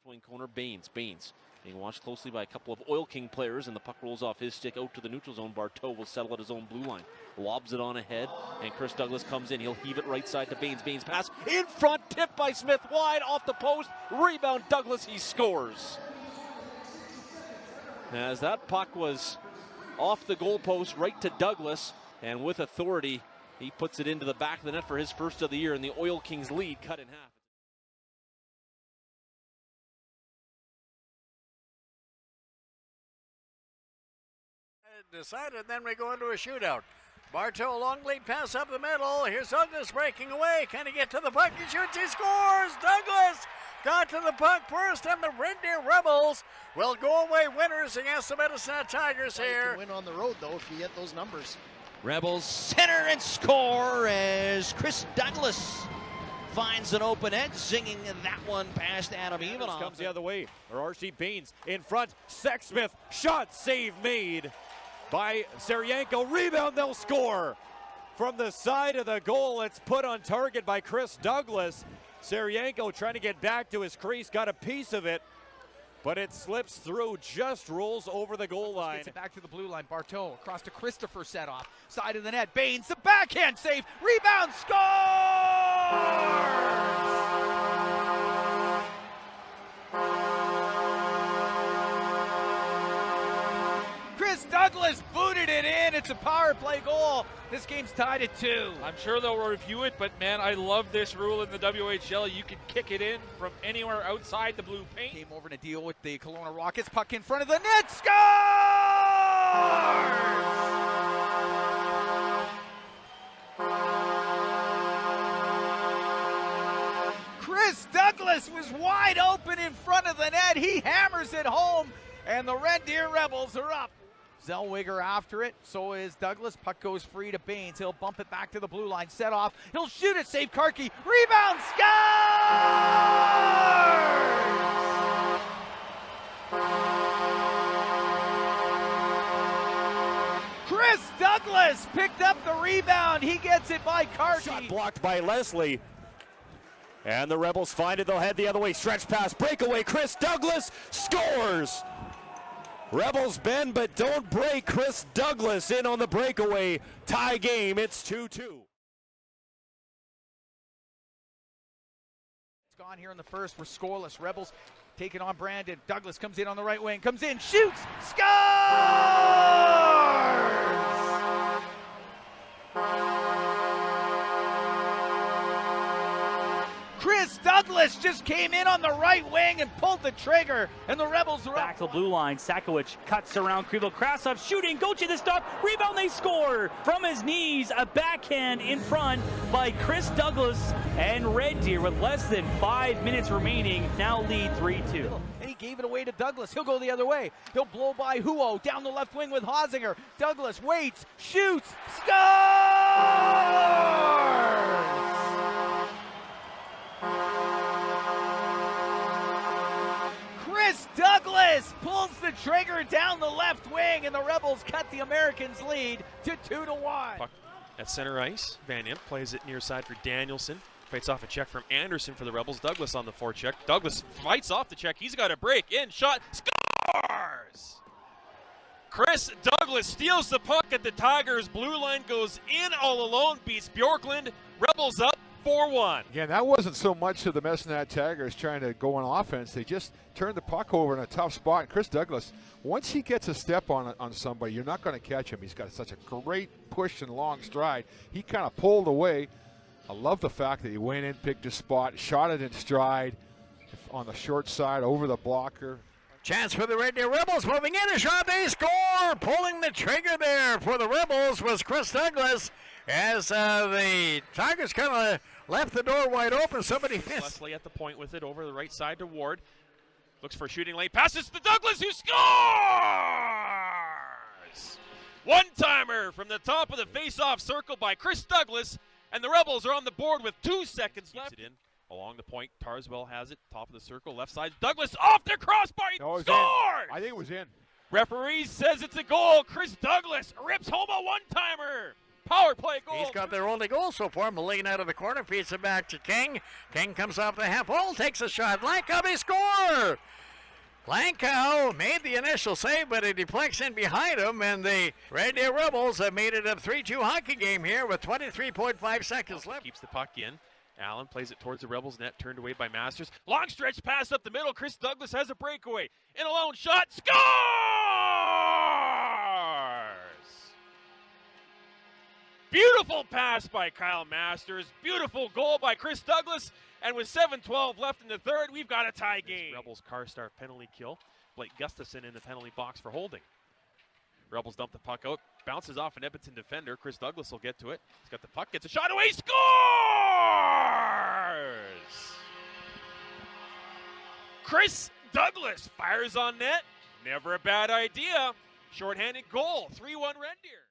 wing corner, Baines being watched closely by a couple of Oil King players, and the puck rolls off his stick out to the neutral zone. Barteau will settle at his own blue line, lobs it on ahead, and Chris Douglas comes in. He'll heave it right side to Baines. Baines pass in front, tipped by Smith, wide off the post, rebound Douglas, he scores. As that puck was off the goalpost right to Douglas, and with authority he puts it into the back of the net for his first of the year, and the Oil Kings lead cut in half. Decided, then we go into a shootout. Barteau, long lead pass up the middle. Here's Douglas breaking away. Can he get to the puck? He shoots, he scores! Douglas got to the puck first, and the Red Deer Rebels will go away winners against the Medicine Hat Tigers here. You can win on the road, though, if you get those numbers. Rebels center and score as Chris Douglas finds an open edge, zinging that one past Adam Ivanoff. Comes the other way, or R.C. Baines in front. Sexsmith, shot, save made by Seryanko. Rebound, they'll score. From the side of the goal, it's put on target by Chris Douglas. Seryanko trying to get back to his crease, got a piece of it, but it slips through, just rolls over the goal line. Gets it back to the blue line. Barteau across to Christopher, set off. Side of the net. Baines, the backhand save. Rebound, scores! Chris Douglas booted it in. It's a power play goal. This game's tied at 2. I'm sure they'll review it, but man, I love this rule in the WHL. You can kick it in from anywhere outside the blue paint. Came over to deal with the Kelowna Rockets. Puck in front of the net. Scores! Chris Douglas was wide open in front of the net. He hammers it home, and the Red Deer Rebels are up. Zellweger after it, so is Douglas. Puck goes free to Baines. He'll bump it back to the blue line, set off. He'll shoot it, save Karki. Rebound, scores! Chris Douglas picked up the rebound. He gets it by Karki. Shot blocked by Leslie. And the Rebels find it. They'll head the other way. Stretch pass, breakaway. Chris Douglas scores. Rebels bend but don't break. Chris Douglas in on the breakaway. Tie game. It's 2-2. It's gone here in the first. We're scoreless. Rebels take it on Brandon. Douglas comes in on the right wing. Comes in, shoots, scores! Chris Douglas just came in on the right wing and pulled the trigger, and the Rebels are back to the blue line. Sakowicz cuts around Krivo. Krasov shooting. Goche the stop. Rebound, they score from his knees. A backhand in front by Chris Douglas, and Red Deer with less than 5 minutes remaining now lead 3-2. And he gave it away to Douglas. He'll go the other way. He'll blow by Huo down the left wing with Hosinger. Douglas waits, shoots, scores! Chris Douglas pulls the trigger down the left wing, and the Rebels cut the Americans' lead to 2-1. Puck at center ice. Van Imp plays it near side for Danielson. Fights off a check from Anderson for the Rebels. Douglas on the forecheck. Douglas fights off the check. He's got a break. In, shot, scores! Chris Douglas steals the puck at the Tigers. Blue line goes in all alone, beats Bjorklund. Rebels up 4-1. Again, that wasn't so much of the Medicine Hat Tigers trying to go on offense. They just turned the puck over in a tough spot. And Chris Douglas, once he gets a step on somebody, you're not going to catch him. He's got such a great push and long stride. He kind of pulled away. I love the fact that he went in, picked his spot, shot it in stride on the short side over the blocker. Chance for the Red Deer Rebels, moving in, a shot, they score! Pulling the trigger there for the Rebels was Chris Douglas, as the Tigers kind of left the door wide open. Somebody missed. Leslie at the point with it over the right side to Ward. Looks for a shooting lane, passes to Douglas, who scores! One-timer from the top of the face-off circle by Chris Douglas, and the Rebels are on the board with 2 seconds left. It in along the point. Tarswell has it, top of the circle, left side. Douglas off the crossbar, scores! I think it was in. Referee says it's a goal. Chris Douglas rips home a one-timer. Power play goal. He's got their only goal so far. Moline out of the corner, feeds it back to King. King comes off the half wall, takes a shot. Langkow, they score! Langkow made the initial save, but it deflects in behind him, and the Red Deer Rebels have made it a 3-2 hockey game here with 23.5 seconds left. Keeps the puck in. Allen plays it towards the Rebels net, turned away by Masters. Long stretch pass up the middle. Chris Douglas has a breakaway. In a lone shot, scores! Beautiful pass by Kyle Masters. Beautiful goal by Chris Douglas. And with 7:12 left in the third, we've got a tie game. Rebels Karstar penalty kill. Blake Gustafson in the penalty box for holding. Rebels dump the puck out. Bounces off an Edmonton defender. Chris Douglas will get to it. He's got the puck. Gets a shot away. Scores! Chris Douglas fires on net. Never a bad idea. Shorthanded goal. 3-1 Red Deer.